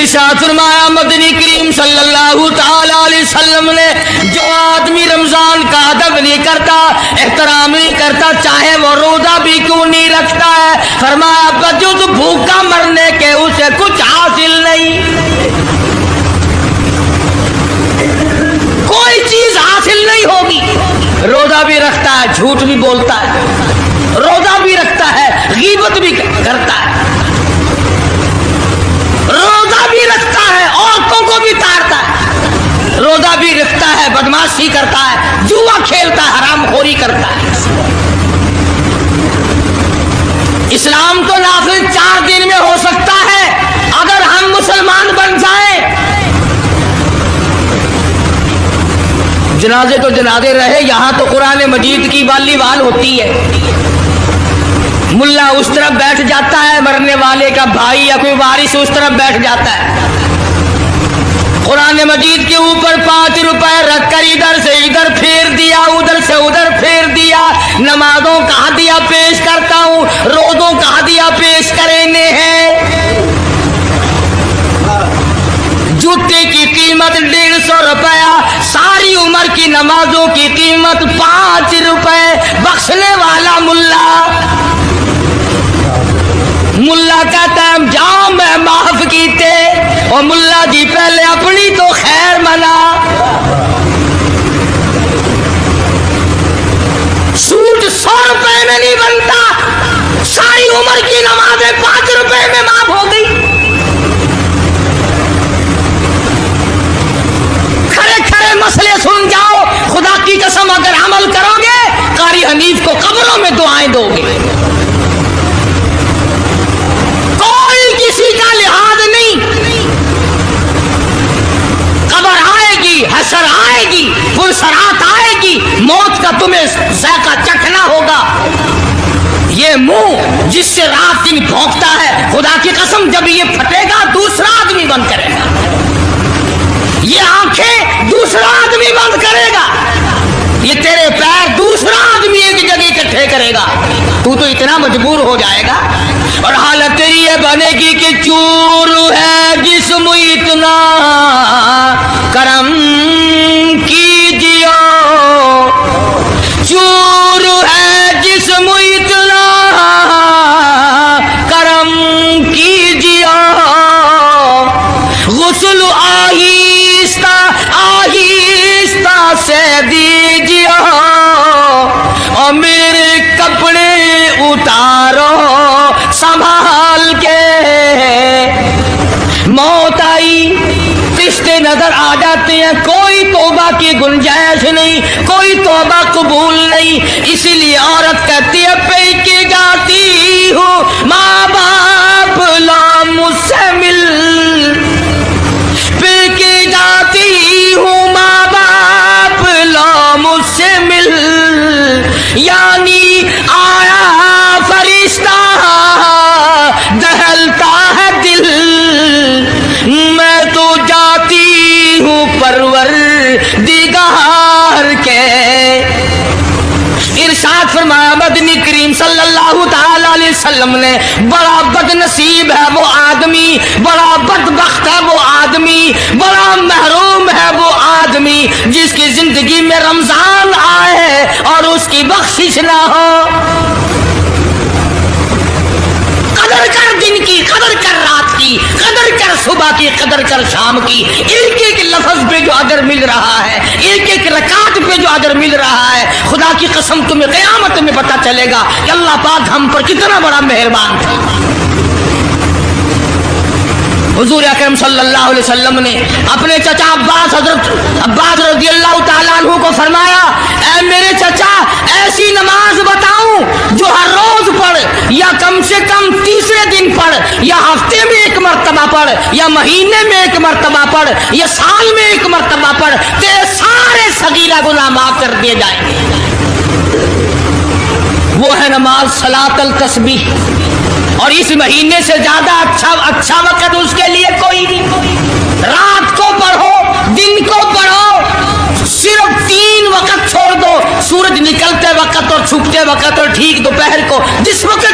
ارشاد فرمایا مدنی کریم صلی اللہ تعالی علیہ وسلم نے جو آدمی رمضان کا ادب نہیں کرتا، احترام نہیں کرتا، چاہے وہ روزہ بھی کیوں نہیں رکھتا ہے، فرمایا بجز بھوکا مرنے کے اسے کچھ حاصل نہیں، کوئی چیز حاصل نہیں ہوگی۔ روزہ بھی رکھتا ہے، جھوٹ بھی بولتا ہے، روزہ بھی رکھتا ہے، غیبت بھی کرتا ہے، روزہ بھی رکھتا ہے، عورتوں کو بھی تارتا ہے، روزہ بھی رکھتا ہے، بدماشی کرتا ہے، جوا کھیلتا ہے، حرام خوری کرتا ہے۔ اسلام تو نافذ 4 دن میں ہو سکتا ہے اگر ہم مسلمان بن جائیں۔ جنازے تو جنازے رہے، یہاں تو قرآن مجید کی والی وال ہوتی ہے، ملا اس طرف بیٹھ جاتا ہے، مرنے والے کا بھائی یا کوئی وارث اس طرف بیٹھ جاتا ہے، قرآن مجید کے اوپر 5 روپے رکھ کر ادھر سے ادھر پھیر دیا، ادھر سے ادھر پھیر دیا، نمازوں کا ہدیہ پیش کرتا ہوں، روزوں کا ہدیہ پیش کرنے ہیں۔ جوتے کی قیمت 150 روپیہ، ساری عمر کی نمازوں کی قیمت 5 روپے، بخشنے والا ملا کہتا ہے جاؤ میں معاف کیتے، اور ملا جی پہلے اپنی تو خیر منا۔ سوٹ 100 روپے میں نہیں بنتا، ساری عمر کی نمازیں 5 روپے میں معاف ہو گئی۔ کھڑے کھڑے مسئلے سن جاؤ، خدا کی قسم اگر عمل کرو گے قاری حنیف کو قبروں میں دعائیں دو گے، کسی کا لحاظ نہیں، قبر آئے گی، حشر آئے گی، پرسرات آئے گی، موت کا تمہیں ذائقہ چکھنا ہوگا۔ یہ منہ جس سے رات دن بھونکتا ہے، خدا کی قسم جب یہ پھٹے گا دوسرا آدمی بند کرے گا، یہ آنکھیں دوسرا آدمی بند کرے گا، یہ تیرے پیر دوسرا آدمی ایک جگہ اکٹھے کرے گا، تو اتنا مجبور ہو جائے گا، اور حالت تیری یہ بنے گی کہ چور ہے جسم اتنا کرم کیجیے، چور ہے جسم اتنا کرم کیجیے، غسل آہستہ آہستہ سے دیجیے، اور میرے کپڑے اتارو سنبھال کے، موت آئی رشتے نظر آ جاتے ہیں، کوئی توبہ کی گنجائش نہیں، کوئی توبہ قبول نہیں، اسی لیے عورت کہتی ہے پیکے جاتی ہوں ماں باپ لا مجھ سے مل، پیکے جاتی ہوں ماں باپ لا مجھ سے مل، یعنی آیا فرشتہ دہلتا ہے دل، میں تو جاتی ہوں پروردگار کے۔ ارشاد فرمایا مدنی کریم صلی اللہ تعالی علیہ وسلم نے بڑا بد نصیب ہے وہ آدمی، بڑا بدبخت ہے وہ آدمی، بڑا محروم ہے وہ آدمی جس کی زندگی میں رمضان آئے اور اس کی بخشش نہ ہو۔ قدر کر دن کی، قدر کر رات کی، قدر کر صبح کی، قدر کر شام کی، ایک ایک لفظ پہ جو اجر مل رہا ہے، ایک ایک رکعت پہ جو اجر مل رہا ہے، خدا کی قسم تمہیں قیامت میں پتہ چلے گا کہ اللہ پاک ہم پر کتنا بڑا مہربان تھا۔ حضور اکرم صلی اللہ علیہ وسلم نے اپنے چچا عباس، حضرت عباس رضی اللہ تعالیٰ عنہ کو فرمایا اے میرے چچا ایسی نماز بتاؤں جو ہر روز پڑھ، یا کم سے کم تیسرے دن پڑھ، یا ہفتے میں ایک مرتبہ پڑھ، یا مہینے میں ایک مرتبہ پڑھ، یا سال میں ایک مرتبہ پڑھ، تیرے سارے صغیرہ گناہ معاف کر دیے جائیں گے۔ وہ ہے نماز صلاۃ التسبیح، اور اس مہینے سے زیادہ اچھا وقت اس کے لیے کوئی نہیں۔ رات کو پڑھو، دن کو پڑھو، صرف 3 وقت چھوڑ دو، سورج نکلتے وقت اور چھپتے وقت اور ٹھیک دوپہر کو، جس وقت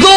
2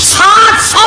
700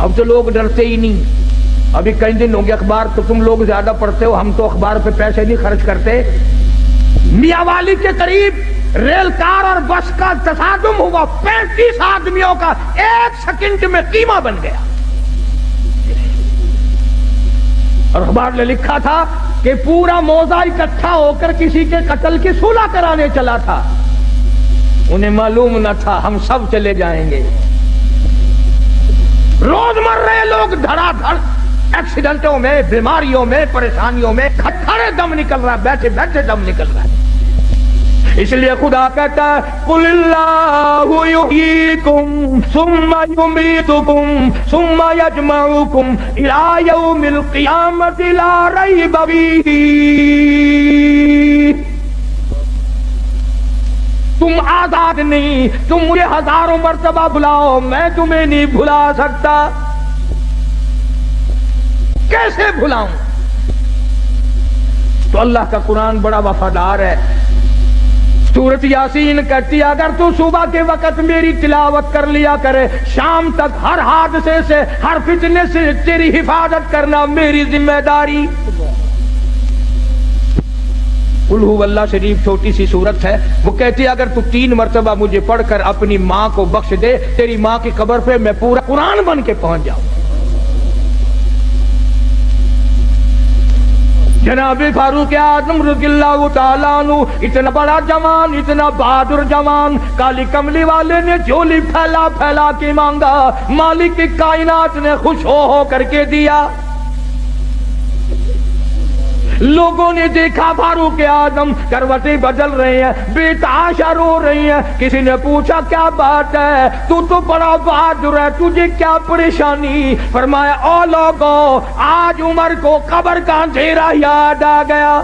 اب تو لوگ ڈرتے ہی نہیں. ابھی کئی دن ہو گئے اخبار تو تم لوگ زیادہ پڑھتے ہو, ہم تو اخبار پہ پیسے نہیں خرچ کرتے. میاں والی کے قریب ریل کار اور بس کا تصادم ہوا, 35 آدمیوں کا 1 سیکنڈ میں قیمہ بن گیا. اور اخبار نے لکھا تھا کہ پورا موضع اکٹھا ہو کر کسی کے قتل کی صلح کرانے چلا تھا. انہیں معلوم نہ تھا ہم سب چلے جائیں گے. روز مر رہے لوگ دھڑا دھڑ ایکسیڈنٹوں میں, بیماریوں میں, پریشانیوں میں, کھڑے دم نکل رہا ہے, بیٹھے بیٹھے دم نکل رہا ہے. اس لیے خدا کہتا ہے قل اللہ یحییکم ثم یمیتکم ثم یجمعکم الی یوم القیامۃ لا ریب فیہ. تم آزاد نہیں, تم مجھے ہزاروں مرتبہ بلاؤ, میں تمہیں نہیں بھلا سکتا. کیسے بھلاؤں؟ تو اللہ کا قرآن بڑا وفادار ہے. سورۃ یاسین کہتی ہے اگر تو صبح کے وقت میری تلاوت کر لیا کرے, شام تک ہر حادثے سے, ہر فتنے سے تیری حفاظت کرنا میری ذمہ داری. قل هو اللہ شریف چھوٹی سی سورت ہے, وہ کہتی ہے اگر تو 3 مرتبہ مجھے پڑھ کر اپنی ماں کو بخش دے, تیری ماں کی قبر پہ میں پورا قرآن بن کے پہنچ جاؤں. جناب فاروق اعظم رضی اللہ تعالیٰ عنہ اتنا بڑا جوان, اتنا بہادر جوان, کالی کملی والے نے جھولی پھیلا پھیلا کے مانگا, مالک کائنات نے خوش ہو کر کے دیا. لوگوں نے دیکھا فاروق اعظم کروٹیں بدل رہے ہیں, بے تحاشا رو رہی ہیں. کسی نے پوچھا کیا بات ہے, تو بڑا بہادر ہے, تجھے کیا پریشانی؟ فرمایا او لوگوں, آج عمر کو قبر کا اندھیرا یاد آ گیا.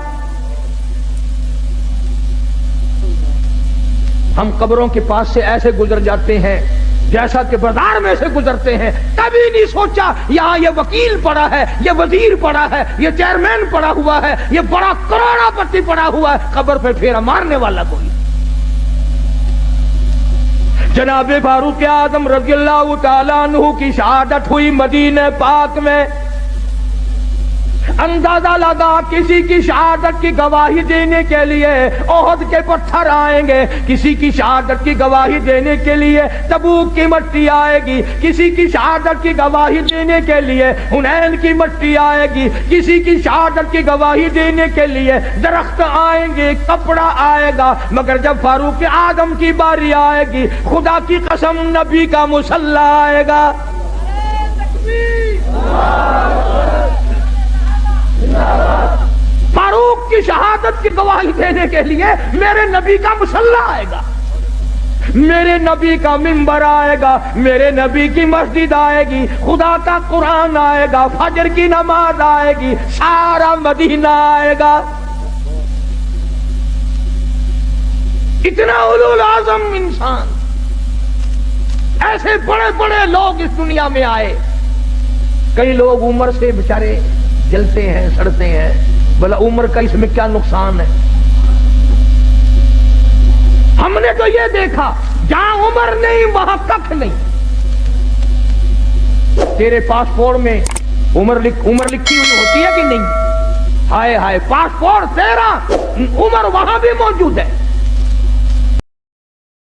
ہم قبروں کے پاس سے ایسے گزر جاتے ہیں جیسا کہ بازار میں سے گزرتے ہیں. کبھی نہیں سوچا یہاں یہ وکیل پڑا ہے, یہ وزیر پڑا ہے, یہ چیئرمین پڑا ہوا ہے, یہ بڑا کروڑا پتی پڑا ہوا ہے, قبر پہ پھیرا مارنے والا کوئی. جناب فاروق اعظم رضی اللہ تعالیٰ عنہ کی شہادت ہوئی مدینہ پاک میں. اندازہ لگا کسی کی شہادت کی گواہی دینے کے لیے احد کے پتھر آئیں گے, کسی کی شہادت کی گواہی دینے کے لیے تبوک کی مٹی آئے گی, کسی کی شہادت کی گواہی دینے کے لیے حنین کی مٹی آئے گی, کسی کی شہادت کی گواہی دینے کے لیے درخت آئیں گے, کپڑا آئے گا. مگر جب فاروق اعظم کی باری آئے گی, خدا کی قسم نبی کا مصلی آئے گا. فاروق کی شہادت کی گواہی دینے کے لیے میرے نبی کا مصلی آئے گا, میرے نبی کا منبر آئے گا, میرے نبی کی مسجد آئے گی, خدا کا قرآن آئے گا, فجر کی نماز آئے گی, سارا مدینہ آئے گا. اتنا اولو العزم انسان, ایسے بڑے بڑے لوگ اس دنیا میں آئے. کئی لوگ عمر سے بیچارے جلتے ہیں, سڑتے ہیں, بلا عمر کا اس میں کیا نقصان ہے؟ ہم نے تو یہ دیکھا جہاں عمر نہیں وہاں ککھ نہیں. تیرے پاسپورٹ میں عمر لکھی ہوئی ہوتی ہے کہ نہیں؟ ہائے ہائے, پاسپورٹ تیرا, عمر وہاں بھی موجود ہے.